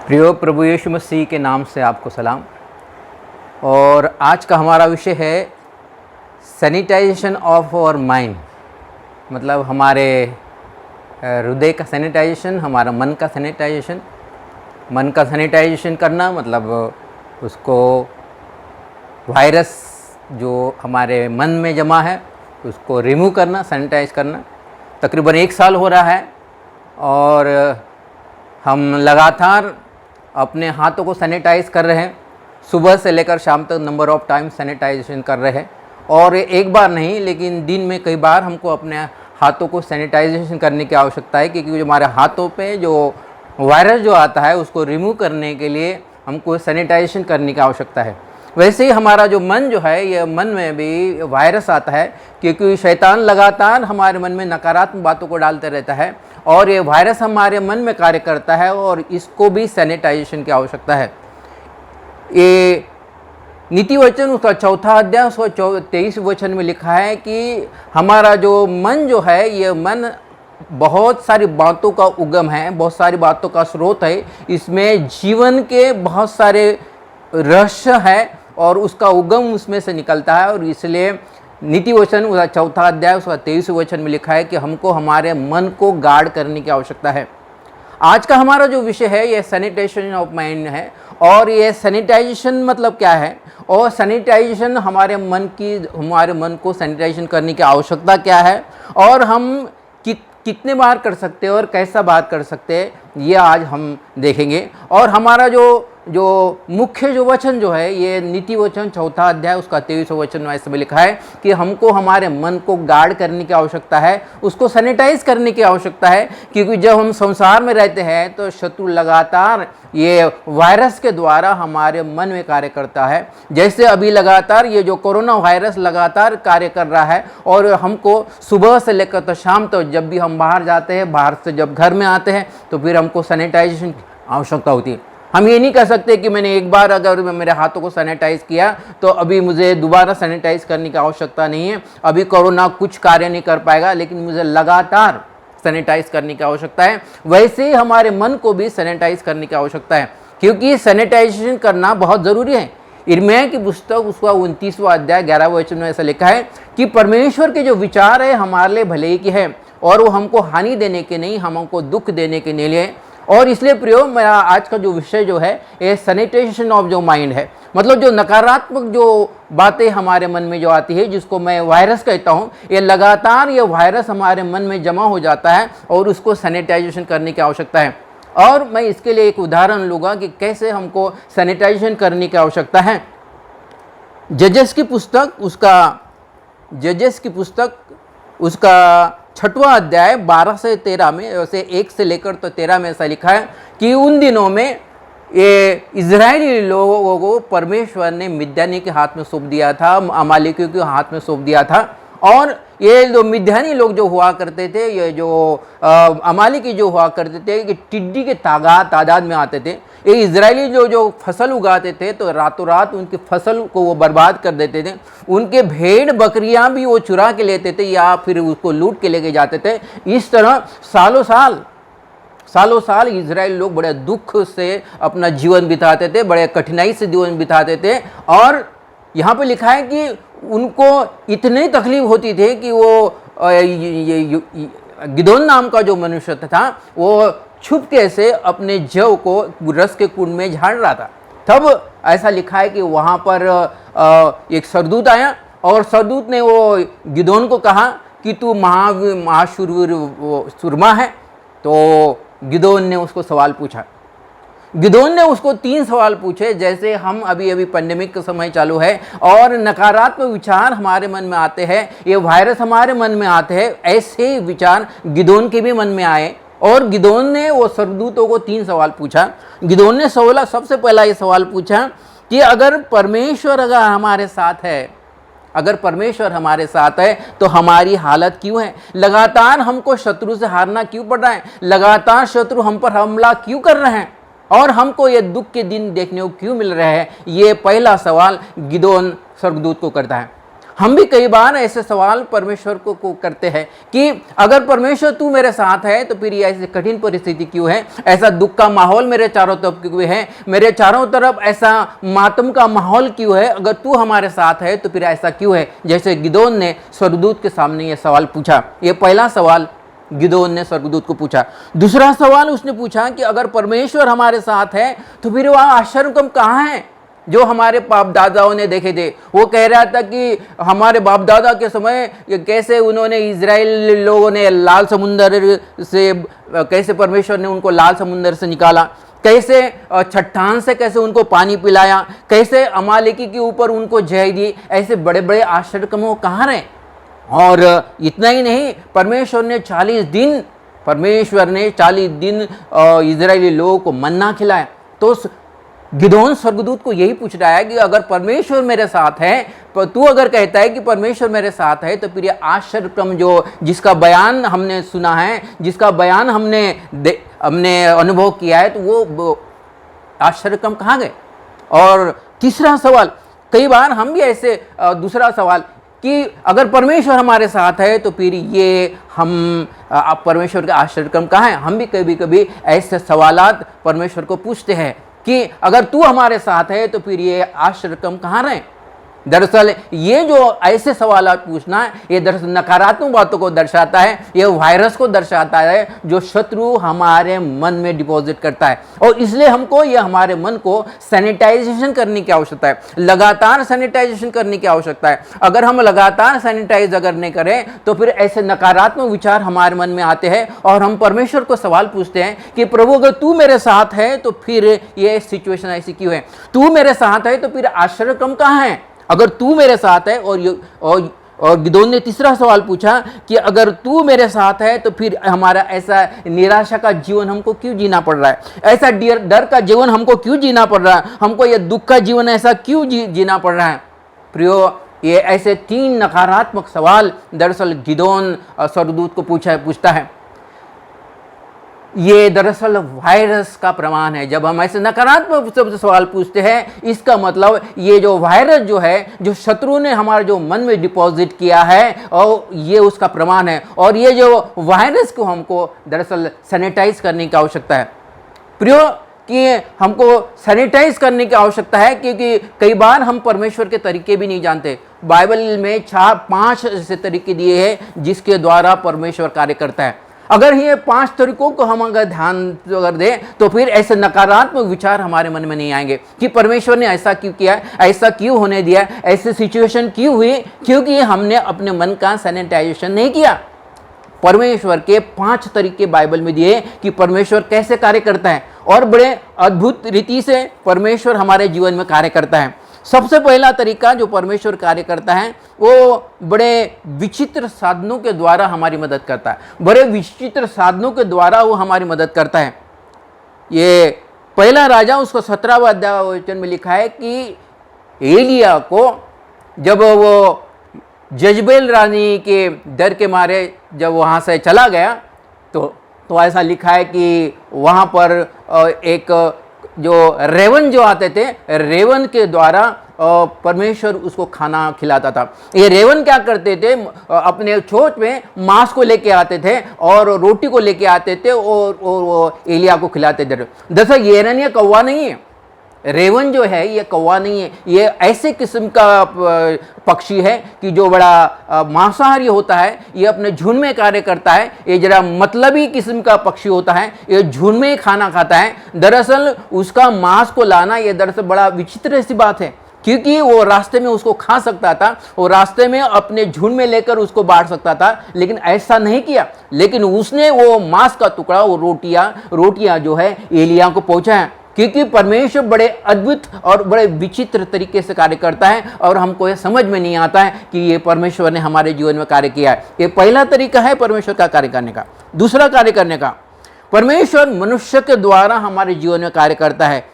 प्रियो प्रभु यीशु मसीह के नाम से आपको सलाम। और आज का हमारा विषय है सैनिटाइजेशन ऑफ आवर माइंड। मतलब हमारे हृदय का सैनिटाइजेशन, हमारा मन का सैनिटाइजेशन। मन का सैनिटाइजेशन करना मतलब उसको वायरस जो हमारे मन में जमा है उसको रिमूव करना, सैनिटाइज करना। तकरीबन 1 साल हो रहा है और हम लगातार अपने हाथों को सैनिटाइज कर रहे हैं। सुबह से लेकर शाम तक नंबर ऑफ़ टाइम सैनिटाइजेशन कर रहे हैं और एक बार नहीं लेकिन दिन में कई बार हमको अपने हाथों को सैनिटाइजेशन करने की आवश्यकता है, क्योंकि जो हमारे हाथों पे जो वायरस जो आता है उसको रिमूव करने के लिए हमको सैनिटाइजेशन करने की आवश्यकता है। वैसे ही हमारा जो मन जो है, ये मन में भी वायरस आता है, क्योंकि शैतान लगातार हमारे मन में नकारात्मक बातों को डालते रहता है और ये वायरस हमारे मन में कार्य करता है और इसको भी सैनिटाइजेशन की आवश्यकता है। ये नीति वचन उसका 4 अध्याय 23 वचन में लिखा है कि हमारा जो मन जो है, ये मन बहुत सारी बातों का उगम है, बहुत सारी बातों का स्रोत है। इसमें जीवन के बहुत सारे रहस्य है और उसका उगम उसमें से निकलता है। और इसलिए नीति वचन उसका 4 अध्याय उसका 23 वचन में लिखा है कि हमको हमारे मन को गार्ड करने की आवश्यकता है। आज का हमारा जो विषय है ये सैनिटाइजेशन ऑफ माइंड है। और ये सैनिटाइजेशन मतलब क्या है और सैनिटाइजेशन हमारे मन को सैनिटाइजेशन करने की आवश्यकता क्या है और हम कितने बार कर सकते हैं और कैसा बार कर सकते हैं, ये आज हम देखेंगे। और हमारा जो मुख्य जो वचन जो है, ये नीति वचन 4 अध्याय उसका 23 वचन में ऐसे में लिखा है कि हमको हमारे मन को गार्ड करने की आवश्यकता है, उसको सैनिटाइज करने की आवश्यकता है। क्योंकि जब हम संसार में रहते हैं तो शत्रु लगातार ये वायरस के द्वारा हमारे मन में कार्य करता है। जैसे अभी लगातार ये जो कोरोना वायरस लगातार कार्य कर रहा है और हमको सुबह से लेकर तो शाम तक जब भी हम बाहर जाते हैं, बाहर से जब घर में आते हैं तो फिर हमको सैनिटाइजेशन की आवश्यकता होती है। हम ये नहीं कह सकते कि मैंने एक बार अगर मेरे हाथों को सैनिटाइज किया तो अभी मुझे दोबारा सैनिटाइज करने की आवश्यकता नहीं है, अभी कोरोना कुछ कार्य नहीं कर पाएगा, लेकिन मुझे लगातार सैनिटाइज करने की आवश्यकता है। वैसे ही हमारे मन को भी सैनिटाइज करने की आवश्यकता है, क्योंकि सैनिटाइजेशन करना बहुत ज़रूरी है। यिर्मयाह की पुस्तक उसका 29वां अध्याय 11 वचन में ऐसा लिखा है कि परमेश्वर के जो विचार है हमारे लिए भले की है और वो हमको हानि देने के नहीं, हमको दुख देने के लिए। और इसलिए प्रियो, मेरा आज का जो विषय जो है ये सैनिटाइजेशन ऑफ जो माइंड है। मतलब जो नकारात्मक जो बातें हमारे मन में जो आती है, जिसको मैं वायरस कहता हूँ, ये लगातार ये वायरस हमारे मन में जमा हो जाता है और उसको सैनिटाइजेशन करने की आवश्यकता है। और मैं इसके लिए एक उदाहरण लूँगा कि कैसे हमको सैनिटाइजेशन करने की आवश्यकता है। जजेस की पुस्तक उसका 6वां अध्याय 12 से 13 में, वैसे 1 से लेकर तो 13 में ऐसा लिखा है कि उन दिनों में ये इजरायली लोगों को परमेश्वर ने मिद्यानी के हाथ में सौंप दिया था, अमालेकियों के हाथ में सौंप दिया था। और ये जो मिद्यानी लोग जो हुआ करते थे, ये जो अमालेकी जो हुआ करते थे, ये टिड्डी के तादाद में आते थे। ये इजरायली जो फसल उगाते थे तो रातों रात उनकी फसल को वो बर्बाद कर देते थे। उनके भेड़ बकरियां भी वो चुरा के लेते थे या फिर उसको लूट के लेके जाते थे। इस तरह सालों साल इजराइल लोग बड़े दुख से अपना जीवन बिताते थे, बड़े कठिनाई से जीवन बिताते थे। और यहाँ पे लिखा है कि उनको इतनी तकलीफ होती थी कि वो गिदोन नाम का जो मनुष्य था वो छुपके से अपने जव को रस के कुंड में झाड़ रहा था। तब ऐसा लिखा है कि वहाँ पर एक सरदूत आया और सरदूत ने वो गिदोन को कहा कि तू महाशूरवीर सुरमा है। तो गिदोन ने उसको सवाल पूछा। गिदोन ने उसको 3 सवाल पूछे। जैसे हम अभी पेंडेमिक का समय चालू है और नकारात्मक विचार हमारे मन में आते हैं, ये वायरस हमारे मन में आते हैं, ऐसे विचार गिदोन के भी मन में आए। और गिदोन ने वो सरदूतों को 3 सवाल पूछा। गिदोन ने सबसे पहला ये सवाल पूछा कि अगर परमेश्वर हमारे साथ है तो हमारी हालत क्यों है? लगातार हमको शत्रु से हारना क्यों पड़ रहा है? लगातार शत्रु हम पर हमला क्यों कर रहे हैं और हमको ये दुख के दिन देखने को क्यों मिल रहे हैं? ये पहला सवाल गिदोन स्वर्गदूत को करता है। हम भी कई बार ऐसे सवाल परमेश्वर को करते हैं कि अगर परमेश्वर तू मेरे साथ है तो फिर ये ऐसी कठिन परिस्थिति क्यों है, ऐसा दुख का माहौल मेरे चारों तरफ क्यों है, मेरे चारों तरफ ऐसा मातम का माहौल क्यों है, अगर तू हमारे साथ है तो फिर ऐसा क्यों है। जैसे गिदोन ने स्वर्गदूत के सामने ये सवाल पूछा, ये पहला सवाल गिदोन ने स्वर्गदूत को पूछा। दूसरा सवाल उसने पूछा कि अगर परमेश्वर हमारे साथ है तो फिर वह आश्चर्य कहाँ है जो हमारे बाप दादाओं ने देखे थे। वो कह रहा था कि हमारे बाप दादा के समय कैसे उन्होंने इजराइल लोगों ने लाल समुंदर से, कैसे परमेश्वर ने उनको लाल समुंदर से निकाला, कैसे चट्टान से कैसे उनको पानी पिलाया, कैसे अमालेकी के ऊपर उनको जय दी, ऐसे बड़े बड़े आश्चर्य वो कहाँ रहे। और इतना ही नहीं, परमेश्वर ने 40 दिन इजरायली लोगों को मन्ना खिलाया। तो गिदोन स्वर्गदूत को यही पूछ रहा है कि अगर परमेश्वर मेरे साथ है, तू अगर कहता है कि परमेश्वर मेरे साथ है तो फिर ये आश्चर्यक्रम जो जिसका बयान हमने सुना है, जिसका बयान हमने अनुभव किया है, तो वो आश्चर्यक्रम कहाँ गए। और तीसरा सवाल, कई बार हम भी ऐसे दूसरा सवाल कि अगर परमेश्वर हमारे साथ है तो फिर ये हम परमेश्वर के आश्चर्यक्रम कहाँ है। हम भी कभी कभी ऐसे सवालात परमेश्वर को पूछते हैं कि अगर तू हमारे साथ है तो फिर ये आश्चर्यक्रम कहाँ रहे। दरअसल ये जो ऐसे सवाल पूछना है, ये दरअसल नकारात्मक बातों को दर्शाता है, ये वायरस को दर्शाता है जो शत्रु हमारे मन में डिपॉजिट करता है। और इसलिए हमको ये हमारे मन को सैनिटाइजेशन करने की आवश्यकता है, लगातार सैनिटाइजेशन करने की आवश्यकता है। अगर हम लगातार सैनिटाइज अगर नहीं करें तो फिर ऐसे नकारात्मक विचार हमारे मन में आते हैं और हम परमेश्वर को सवाल पूछते हैं कि प्रभु अगर तू मेरे साथ है तो फिर ये सिचुएशन ऐसी क्यों है, तू मेरे साथ है तो फिर आश्चर्यक्रम कहाँ है, अगर तू मेरे साथ है। और गिदोन ने तीसरा सवाल पूछा कि अगर तू मेरे साथ है तो फिर हमारा ऐसा निराशा का जीवन हमको क्यों जीना पड़ रहा है, ऐसा डर का जीवन हमको क्यों जीना पड़ रहा है, हमको ये दुख का जीवन ऐसा क्यों जीना पड़ रहा है। प्रियो, ये ऐसे 3 नकारात्मक सवाल दरअसल गिदोन स्वर्गदूत को पूछता है। ये दरअसल वायरस का प्रमाण है। जब हम ऐसे नकारात्मक सवाल पूछते हैं, इसका मतलब ये जो वायरस जो है, जो शत्रु ने हमारे जो मन में डिपॉजिट किया है, और ये उसका प्रमाण है। और ये जो वायरस को हमको दरअसल सैनिटाइज करने की आवश्यकता है। प्रियो, कि हमको सैनिटाइज करने की आवश्यकता है, क्योंकि कई बार हम परमेश्वर के तरीके भी नहीं जानते। बाइबल में 4-5 ऐसे तरीके दिए हैं जिसके द्वारा परमेश्वर कार्य करता है। अगर ये 5 तरीकों को हम अगर ध्यान अगर दें तो फिर ऐसे नकारात्मक विचार हमारे मन में नहीं आएंगे कि परमेश्वर ने ऐसा क्यों किया, ऐसा क्यों होने दिया, ऐसी सिचुएशन क्यों हुई, क्योंकि हमने अपने मन का सैनिटाइजेशन नहीं किया। परमेश्वर के 5 तरीके बाइबल में दिए कि परमेश्वर कैसे कार्य करता है, और बड़े अद्भुत रीति से परमेश्वर हमारे जीवन में कार्य करता है। सबसे पहला तरीका जो परमेश्वर कार्य करता है वो बड़े विचित्र साधनों के द्वारा हमारी मदद करता है। बड़े विचित्र साधनों के द्वारा वो हमारी मदद करता है। ये पहला राजा उसको 17वां अध्याय वचन में लिखा है कि एलिया को जब वो जजबेल रानी के डर के मारे जब वहाँ से चला गया तो ऐसा लिखा है कि वहाँ पर एक जो रेवन जो आते थे, रेवन के द्वारा परमेश्वर उसको खाना खिलाता था। ये रेवन क्या करते थे, अपने चोंच में मांस को लेके आते थे और रोटी को लेके आते थे और एलिया को खिलाते थे। दरअसल ये हिरण्य कौवा नहीं है, रेवन जो है ये कौवा नहीं है, ये ऐसे किस्म का पक्षी है कि जो बड़ा मांसाहारी होता है। ये अपने झुंड में कार्य करता है, ये जरा मतलबी किस्म का पक्षी होता है, ये झुंड में खाना खाता है। दरअसल उसका मांस को लाना ये दरअसल बड़ा विचित्र सी बात है, क्योंकि वो रास्ते में उसको खा सकता था, वो रास्ते में अपने झुंड में लेकर उसको बांट सकता था, लेकिन ऐसा नहीं किया। लेकिन उसने वो मांस का टुकड़ा, वो रोटियां जो है एलिया को पहुंचाया, क्योंकि परमेश्वर बड़े अद्भुत और बड़े विचित्र तरीके से कार्य करता है और हमको ये समझ में नहीं आता है कि ये परमेश्वर ने हमारे जीवन में कार्य किया है। ये पहला तरीका है परमेश्वर का कार्य करने का। दूसरा कार्य करने का, परमेश्वर मनुष्य के द्वारा हमारे जीवन में कार्य करता है।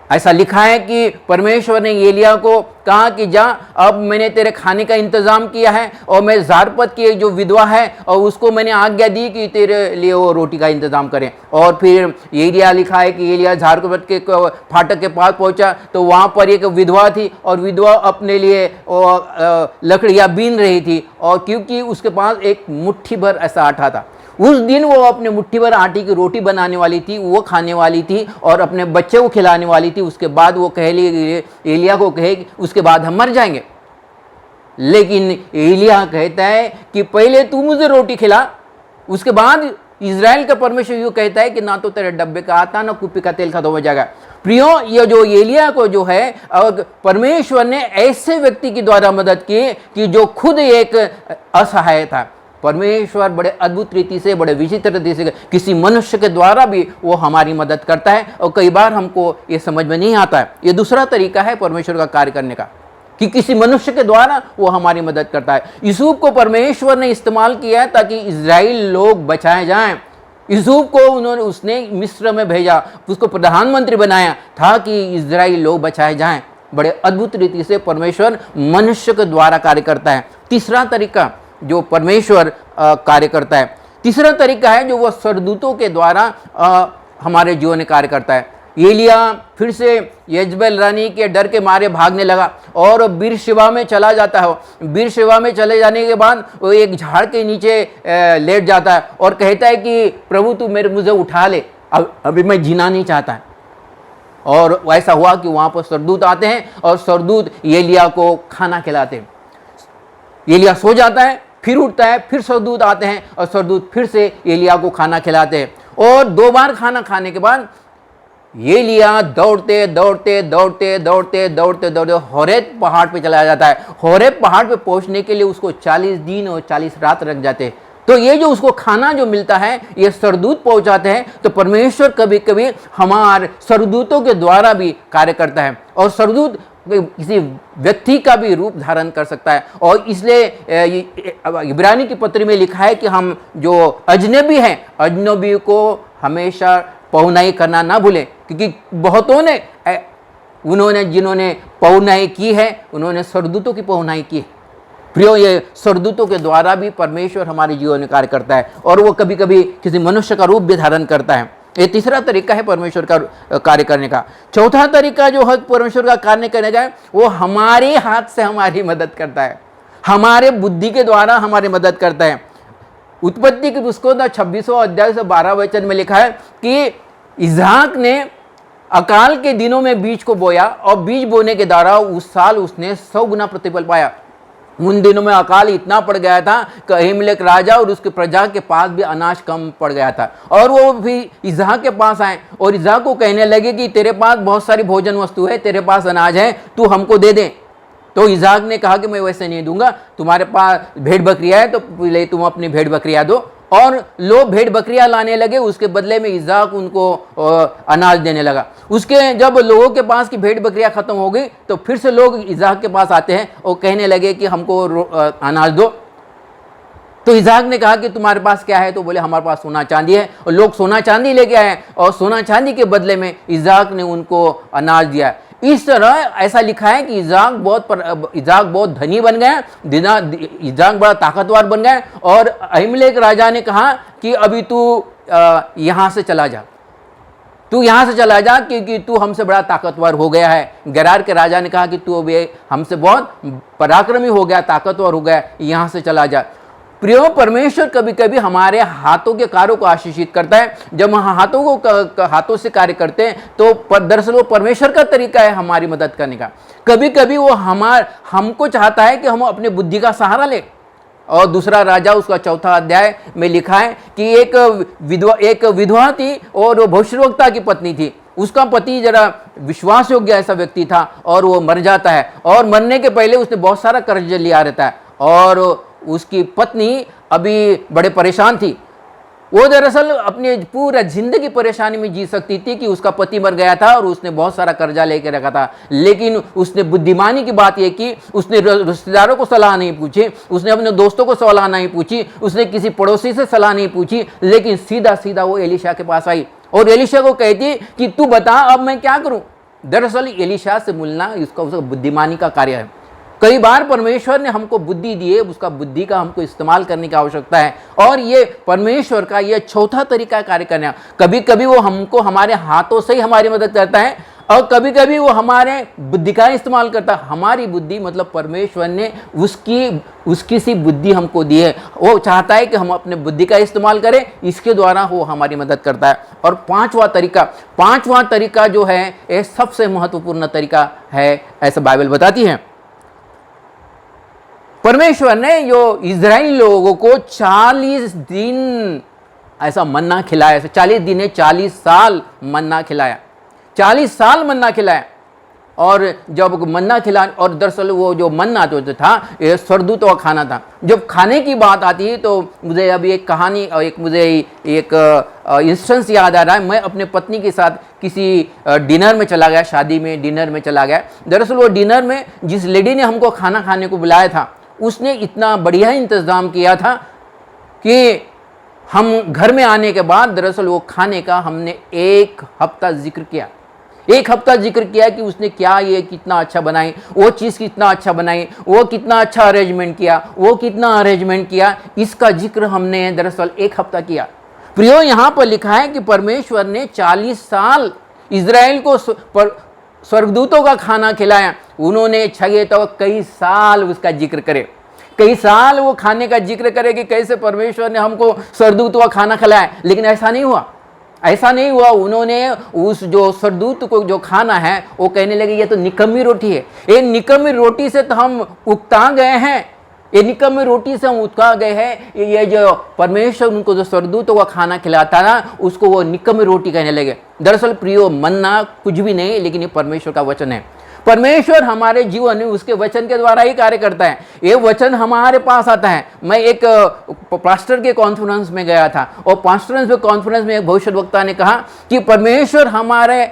ऐसा लिखा है कि परमेश्वर ने एलिया को कहा कि जा, अब मैंने तेरे खाने का इंतजाम किया है और मैं ज़ारपत की जो विधवा है और उसको मैंने आज्ञा दी कि तेरे लिए वो रोटी का इंतजाम करें। और फिर एलिया लिखा है कि एलिया ज़ारपत के फाटक के पास पहुंचा तो वहाँ पर एक विधवा थी और विधवा अपने लिए लकड़ियाँ बीन रही थी, और क्योंकि उसके पास एक मुट्ठी भर ऐसा आटा था, उस दिन वो अपने मुट्ठी भर आटे की रोटी बनाने वाली थी, वो खाने वाली थी और अपने बच्चे को खिलाने वाली थी। उसके बाद वो एलिया को कहे उसके बाद हम मर जाएंगे। लेकिन एलिया कहता है कि पहले तू मुझे रोटी खिला, उसके बाद इज़राइल का परमेश्वर यूँ कहता है कि ना तो तेरे डब्बे का आटा ना कुप्पी का तेल खत्म हो जाएगा। प्रियो, ये जो एलिया को जो है परमेश्वर ने ऐसे व्यक्ति के द्वारा मदद की कि जो खुद एक असहाय था। परमेश्वर बड़े अद्भुत रीति से, बड़े विचित्र रीति से किसी मनुष्य के द्वारा भी वो हमारी मदद करता है, और कई बार हमको ये समझ में नहीं आता है। ये दूसरा तरीका है परमेश्वर का कार्य करने का, कि किसी मनुष्य के द्वारा वो हमारी मदद करता है। यूसुफ को परमेश्वर ने इस्तेमाल किया है ताकि इज़राइल लोग बचाए जाएं। यूसुफ को उसने मिस्र में भेजा, उसको प्रधानमंत्री बनाया था कि इज़राइल लोग बचाए जाएं। बड़े अद्भुत रीति से परमेश्वर मनुष्य के द्वारा कार्य करता है। तीसरा तरीका जो परमेश्वर कार्य करता है, तीसरा तरीका है जो वह स्वर्गदूतों के द्वारा हमारे जीवन में कार्य करता है। एलिया फिर से यजबेल रानी के डर के मारे भागने लगा और बीरशेबा में चला जाता है। बीरशेबा में चले जाने के बाद वो एक झाड़ के नीचे लेट जाता है और कहता है कि प्रभु तू मुझे उठा ले, अभी मैं जीना नहीं चाहता। और ऐसा हुआ कि वहाँ पर स्वर्गदूत आते हैं और स्वर्गदूत एलिया को खाना खिलाते हैं। एलिया सो जाता है, फिर उठता है, फिर स्वर्गदूत आते हैं और स्वर्गदूत फिर से एलिया को खाना खिलाते हैं। और 2 बार खाना खाने के बाद एलिया दौड़ते दौड़ते दौड़ते दौड़ते दौड़ते दौड़ते होरेब पहाड़ पे चला जाता है। होरेब पहाड़ पे पहुंचने के लिए उसको 40 दिन और 40 रात लग जाते हैं। तो ये जो उसको खाना जो मिलता है ये स्वर्गदूत पहुंचाते हैं। तो परमेश्वर कभी कभी हमारे स्वर्गदूतों के द्वारा भी कार्य करता है, और स्वर्गदूत किसी व्यक्ति का भी रूप धारण कर सकता है। और इसलिए इब्रानी की पत्री में लिखा है कि हम जो अजनबी हैं, अजनबी को हमेशा पहुनाई करना ना भूलें, क्योंकि बहुतों ने जिन्होंने पहुनाई की है उन्होंने स्वर्गदूतों की पहुनाई की है। प्रियो, ये स्वर्गदूतों के द्वारा भी परमेश्वर हमारे जीवन में कार्य करता है, और वो कभी कभी किसी मनुष्य का रूप भी धारण करता है। ये तीसरा तरीका है परमेश्वर का कार्य करने का। चौथा तरीका जो है परमेश्वर का कार्य करने का, वो हमारे हाथ से हमारी मदद करता है, हमारे बुद्धि के द्वारा हमारी मदद करता है। उत्पत्ति की पुस्तक 26वां अध्याय से 12 वचन में लिखा है कि इसहाक ने अकाल के दिनों में बीज को बोया और बीज बोने के द्वारा उस साल उसने 100 गुना प्रतिफल पाया। उन दिनों में अकाल इतना पड़ गया था कि अहीमेलेक राजा और उसके प्रजा के पास भी अनाज कम पड़ गया था, और वो भी इसहाक के पास आए और इसहाक को कहने लगे कि तेरे पास बहुत सारी भोजन वस्तु है, तेरे पास अनाज है, तू हमको दे दे। तो इसहाक ने कहा कि मैं वैसे नहीं दूंगा, तुम्हारे पास भेड़ बकरियां है तो पहले तुम अपनी भेड़ बकरियां दो। और लोग भेड़ बकरियां लाने लगे, उसके बदले में इसहाक उनको अनाज देने लगा। उसके जब लोगों के पास की भेड़ बकरियां खत्म हो गई तो फिर से लोग इसहाक के पास आते हैं और कहने लगे कि हमको अनाज दो। तो इसहाक ने कहा कि तुम्हारे पास क्या है? तो बोले हमारे पास सोना चांदी है। और लोग सोना चांदी लेके आए और सोना चांदी के बदले में इसहाक ने उनको अनाज दिया। इस तरह ऐसा लिखा है कि इसहाक बहुत धनी बन गया, इसहाक बड़ा ताकतवर बन गया। और अहीमेलेक राजा ने कहा कि अभी तू यहाँ से चला जा, तू यहाँ से चला जा क्योंकि तू हमसे बड़ा ताकतवर हो गया है। गरार के राजा ने कहा कि तू अभी हमसे बहुत पराक्रमी हो गया, ताकतवर हो गया, यहाँ से चला जा। प्रियो, परमेश्वर कभी कभी हमारे हाथों के कार्यों को आशीषित करता है। जब हम हाथों से कार्य करते हैं तो दरअसल वो परमेश्वर का तरीका है हमारी मदद करने का। कभी कभी वो हमको चाहता है कि हम अपने बुद्धि का सहारा लें। और दूसरा राजा उसका 4 अध्याय में लिखा है कि एक विधवा थी और वो भविष्यवक्ता की पत्नी थी। उसका पति जरा विश्वास योग्य ऐसा व्यक्ति था और वो मर जाता है, और मरने के पहले उसने बहुत सारा कर्ज लिया रहता है, और उसकी पत्नी अभी बड़े परेशान थी। वो दरअसल अपनी पूरा जिंदगी परेशानी में जी सकती थी कि उसका पति मर गया था और उसने बहुत सारा कर्जा लेके रखा था। लेकिन उसने बुद्धिमानी की बात यह की, उसने रिश्तेदारों को सलाह नहीं पूछी, उसने अपने दोस्तों को सलाह नहीं पूछी, उसने किसी पड़ोसी से सलाह नहीं पूछी, लेकिन सीधा सीधा वो एलीशा के पास आई और एलीशा को कहती कि तू बता अब मैं क्या करूं। दरअसल एलीशा से मिलना उसका बुद्धिमानी का कार्य है। कई बार परमेश्वर ने हमको बुद्धि दी है, उसका बुद्धि का हमको इस्तेमाल करने की आवश्यकता है। और ये परमेश्वर का ये चौथा तरीका कार्य करना, कभी कभी वो हमको हमारे हाथों से ही हमारी मदद करता है और कभी कभी वो हमारे बुद्धि का इस्तेमाल करता है। हमारी बुद्धि मतलब परमेश्वर ने उसकी सी बुद्धि हमको दी है, वो चाहता है कि हम अपने बुद्धि का इस्तेमाल करें, इसके द्वारा वो हमारी मदद करता है। और पांचवा तरीका जो है ये सबसे महत्वपूर्ण तरीका है, ऐसा बाइबल बताती है। परमेश्वर ने जो इजराइल लोगों को 40 दिन ऐसा मन्ना खिलाया, 40 दिन 40 साल मन्ना खिलाया, 40 साल मन्ना खिलाया। और जब मन्ना खिला, और दरअसल वो जो मन्ना जो था ये स्वर्गदूतों का खाना था। जब खाने की बात आती है तो मुझे अभी एक कहानी और मुझे एक इंस्टेंस याद आ रहा है। मैं अपने पत्नी के साथ किसी डिनर में चला गया, शादी में डिनर में चला गया। दरअसल वो डिनर में जिस लेडी ने हमको खाना खाने को बुलाया था, उसने इतना बढ़िया इंतज़ाम किया था कि हम घर में आने के बाद दरअसल वो खाने का हमने एक हफ्ता जिक्र किया कि उसने क्या ये कितना अच्छा बनाई, वो चीज़ कितना अच्छा बनाई, वो कितना अच्छा अरेंजमेंट किया, इसका जिक्र हमने दरअसल एक हफ्ता किया। प्रियो, यहाँ पर लिखा है कि परमेश्वर ने 40 साल इजराइल को स्वर्गदूतों का खाना खिलाया। उन्होंने चाहिए तो कई साल उसका जिक्र करे, कई साल वो खाने का जिक्र करे कि कैसे परमेश्वर ने हमको स्वर्गदूतों का खाना खिलाया, लेकिन ऐसा नहीं हुआ। उन्होंने उस जो स्वर्गदूत को जो खाना है वो कहने लगे ये तो निकम्मी रोटी है, ये निकम्मी रोटी से तो हम उकता गए हैं, ये निकम्मी रोटी से हम उकता गए हैं। ये जो परमेश्वर उनको जो स्वर्गदूतों का खाना खिलाता ना, उसको वो निकम्मी रोटी कहने लगे। दरअसल प्रियो, मन्ना कुछ भी नहीं, लेकिन ये परमेश्वर का वचन है। परमेश्वर हमारे जीवन में उसके वचन के द्वारा ही कार्य करता है। ये वचन हमारे पास आता है। मैं एक पास्टर के कॉन्फ्रेंस में गया था और कॉन्फ्रेंस में एक भविष्यवक्ता ने कहा कि परमेश्वर हमारे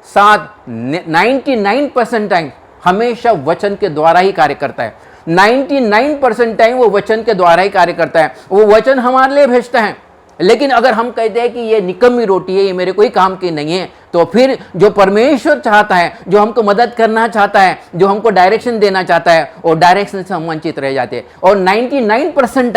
साथ 99% टाइम हमेशा वचन के द्वारा ही कार्य करता है। 99% टाइम वो वचन के द्वारा ही कार्य करता है, वो वचन हमारे लिए भेजता है। लेकिन अगर हम कहते हैं कि ये निकम्मी रोटी है, ये मेरे कोई काम की नहीं है, तो फिर जो परमेश्वर चाहता है, जो हमको मदद करना चाहता है, जो हमको डायरेक्शन देना चाहता है, और डायरेक्शन से हम वंचित रह जाते हैं। और 99%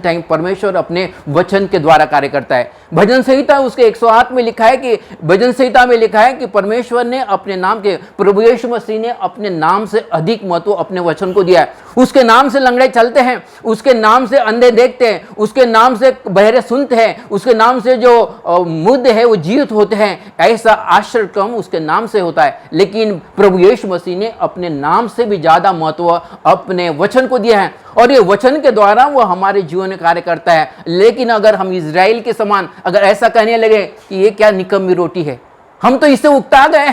टाइम परमेश्वर अपने वचन के द्वारा कार्य करता है। भजन संहिता उसके 108 में लिखा है कि भजन संहिता में लिखा है कि परमेश्वर ने अपने नाम के, प्रभु यीशु मसीह ने अपने नाम से अधिक महत्व अपने वचन को दिया है। उसके नाम से लंगड़े चलते हैं, उसके नाम से अंधे देखते हैं, उसके नाम से बहरे सुनते हैं, उसके नाम से जो मुर्दे हैं वो जीवित होते हैं। ऐसा आश्चर्य काम उसके नाम से होता है। लेकिन प्रभु यीशु मसीह ने अपने नाम से भी ज़्यादा महत्व अपने वचन को दिया है, और ये वचन के द्वारा वो हमारे जीवन में कार्य करता है। लेकिन अगर हम इजराइल के समान अगर ऐसा कहने लगे कि ये क्या निकम्मी रोटी है, हम तो इससे उकता गए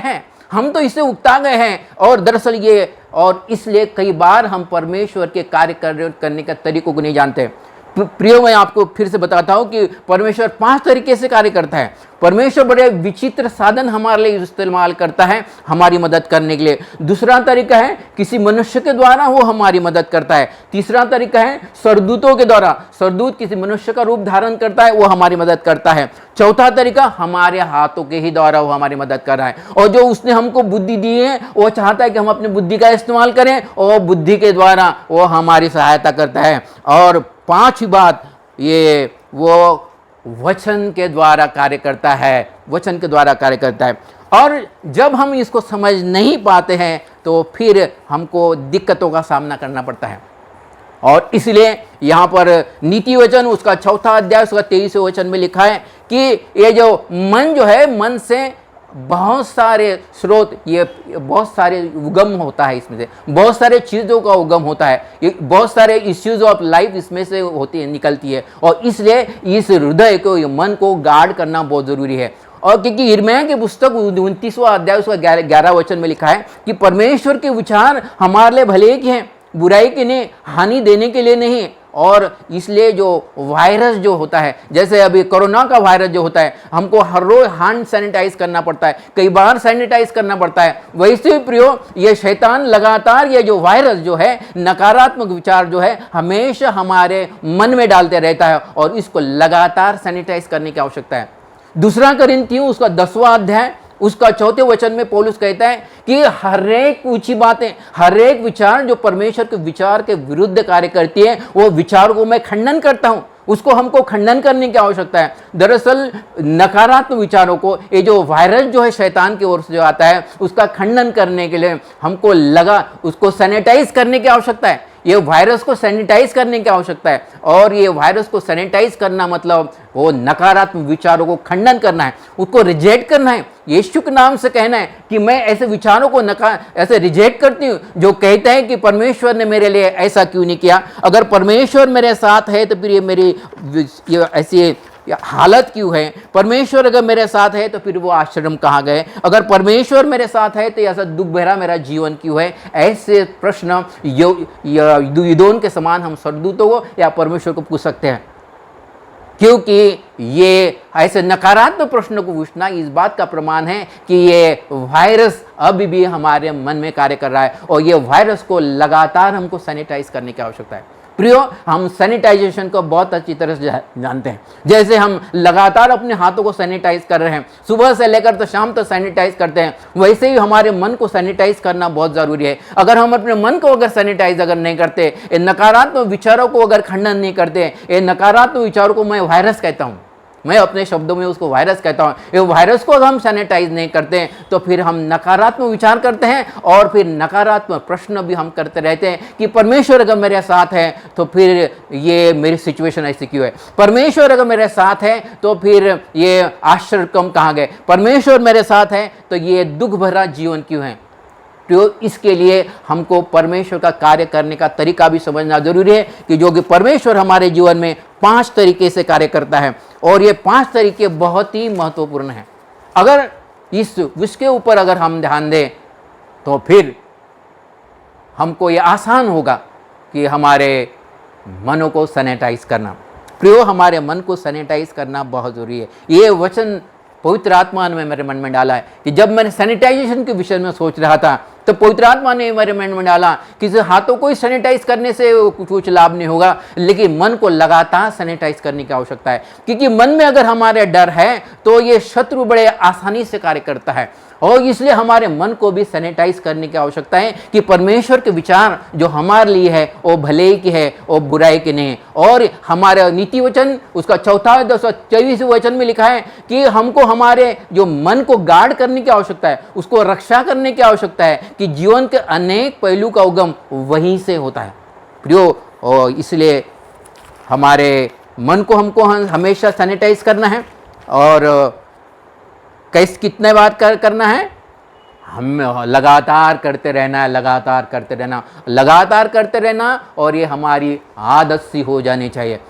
हैं, और दरअसल ये, और इसलिए कई बार हम परमेश्वर के कार्य करने का तरीकों को नहीं जानते। प्रियो, मैं आपको फिर से बताता हूं कि परमेश्वर 5 तरीके से कार्य करता है। परमेश्वर बड़े विचित्र साधन हमारे लिए इस्तेमाल करता है हमारी मदद करने के लिए। दूसरा तरीका है किसी मनुष्य के द्वारा वो हमारी मदद करता है। तीसरा तरीका है स्वर्गदूतों के द्वारा, स्वर्गदूत किसी मनुष्य का रूप धारण करता है, वो हमारी मदद करता है। चौथा तरीका हमारे हाथों के ही द्वारा वो हमारी मदद कर रहा है, और जो उसने हमको बुद्धि दी है वो चाहता है कि हम अपनी बुद्धि का इस्तेमाल करें, और बुद्धि के द्वारा वो हमारी सहायता करता है। और 5वीं बात, ये वो वचन के द्वारा कार्य करता है, वचन के द्वारा कार्य करता है। और जब हम इसको समझ नहीं पाते हैं तो फिर हमको दिक्कतों का सामना करना पड़ता है। और इसलिए यहाँ पर नीति वचन उसका 4 अध्याय उसका 23वें वचन में लिखा है कि ये जो मन जो है, मन से बहुत सारे स्रोत, ये बहुत सारे उगम होता है, इसमें से बहुत सारे चीज़ों का उगम होता है, ये बहुत सारे इश्यूज ऑफ लाइफ इसमें से होती है, निकलती है। और इसलिए इस हृदय को, ये मन को गार्ड करना बहुत ज़रूरी है। और क्योंकि यिर्मयाह की पुस्तक 29वां अध्याय उसका 11 वचन में लिखा है कि परमेश्वर के विचार हमारे लिए भले के हैं, बुराई के नहीं, हानि देने के लिए नहीं। और इसलिए जो वायरस जो होता है, जैसे अभी कोरोना का वायरस जो होता है, हमको हर रोज हैंड सैनिटाइज करना पड़ता है, कई बार सैनिटाइज करना पड़ता है। वैसे ही प्रियो, ये शैतान लगातार ये जो वायरस जो है, नकारात्मक विचार जो है, हमेशा हमारे मन में डालते रहता है, और इसको लगातार सैनिटाइज करने की आवश्यकता है। दूसरा कोरिन्थियों उसका 10वां अध्याय उसका चौथे वचन में पौलुस कहता है कि हर एक ऊंची बातें, हर एक विचार जो परमेश्वर के विचार के विरुद्ध कार्य करती है, वो विचार को मैं खंडन करता हूं। उसको हमको खंडन करने की आवश्यकता है। दरअसल नकारात्मक विचारों को, ये जो वायरस जो है शैतान की ओर से जो आता है, उसका खंडन करने के लिए हमको उसको सैनिटाइज करने की आवश्यकता है। ये वायरस को सैनिटाइज करने की आवश्यकता है। और ये वायरस को सैनिटाइज करना मतलब वो नकारात्मक विचारों को खंडन करना है, उसको रिजेक्ट करना है। यीशु के नाम से कहना है कि मैं ऐसे विचारों को ऐसे रिजेक्ट करती हूँ जो कहते हैं कि परमेश्वर ने मेरे लिए ऐसा क्यों नहीं किया। अगर परमेश्वर मेरे साथ है तो फिर ये मेरी ऐसी हालत क्यों है। परमेश्वर अगर मेरे साथ है तो फिर वो आश्रम कहाँ गए। अगर परमेश्वर मेरे साथ है तो ऐसा दुख भरा मेरा जीवन क्यों है। ऐसे प्रश्न युद्धों के समान हम स्वर्गदूतों को या परमेश्वर को पूछ सकते हैं, क्योंकि ये ऐसे नकारात्मक प्रश्नों को पूछना इस बात का प्रमाण है कि ये वायरस अभी भी हमारे मन में कार्य कर रहा है और ये वायरस को लगातार हमको सैनिटाइज करने की आवश्यकता है। प्रियो, हम सैनिटाइजेशन को बहुत अच्छी तरह से जानते हैं। जैसे हम लगातार अपने हाथों को सैनिटाइज कर रहे हैं, सुबह से लेकर तो शाम तक सैनिटाइज करते हैं, वैसे ही हमारे मन को सैनिटाइज करना बहुत ज़रूरी है। अगर हम अपने मन को अगर सैनिटाइज अगर नहीं करते, नकारात्मक विचारों को अगर खंडन नहीं करते, ये नकारात्मक विचारों को मैं वायरस कहता हूँ, मैं अपने शब्दों में उसको वायरस कहता हूँ। ये वायरस को अगर हम सैनिटाइज नहीं करते तो फिर हम नकारात्मक विचार करते हैं और फिर नकारात्मक प्रश्न भी हम करते रहते हैं कि परमेश्वर अगर मेरे साथ है तो फिर ये मेरी सिचुएशन ऐसी क्यों है। परमेश्वर अगर मेरे साथ है तो फिर ये आश्चर्य कम कहाँ गए। परमेश्वर मेरे साथ है तो ये दुख भरा जीवन क्यों है। तो इसके लिए हमको परमेश्वर का कार्य करने का तरीका भी समझना जरूरी है कि जो कि परमेश्वर हमारे जीवन में 5 तरीके से कार्य करता है और ये 5 तरीके बहुत ही महत्वपूर्ण हैं। अगर इसके ऊपर अगर हम ध्यान दें तो फिर हमको ये आसान होगा कि हमारे मनों को सैनिटाइज करना। प्रियो, हमारे मन को सैनिटाइज करना बहुत ज़रूरी है। ये वचन पवित्र आत्मा ने मेरे मन में डाला है कि जब मैंने सैनिटाइजेशन के विषय में सोच रहा था तो पवित्र आत्मा ने मेरे मन में डाला कि हाथों को ही सैनिटाइज करने से कुछ लाभ नहीं होगा, लेकिन मन को लगातार सैनिटाइज करने की आवश्यकता है। क्योंकि मन में अगर हमारे डर है तो ये शत्रु बड़े आसानी से कार्य करता है और इसलिए हमारे मन को भी सैनिटाइज करने की आवश्यकता है कि परमेश्वर के विचार जो हमारे लिए है वो भले की है, वो बुराई की नहीं। और हमारे नीति वचन उसका 4-24 वचन में लिखा है कि हमको हमारे जो मन को गार्ड करने की आवश्यकता है, उसको रक्षा करने की आवश्यकता है कि जीवन के अनेक पहलू का उगम वहीं से होता है। प्रियो, और इसलिए हमारे मन को हमको हमेशा सैनिटाइज करना है। और कितने बार करना है, हम लगातार करते रहना है, लगातार करते रहना और ये हमारी आदत सी हो जानी चाहिए।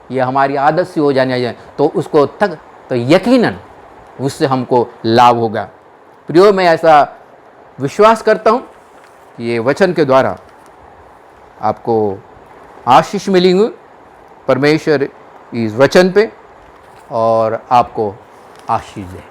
ये हमारी आदत सी हो जानी चाहिए तो उसको तो यकीनन उससे हमको लाभ होगा। प्रियो, मैं ऐसा विश्वास करता हूँ कि ये वचन के द्वारा आपको आशीष मिलेंगे परमेश्वर इस वचन पे और आपको आशीष दे।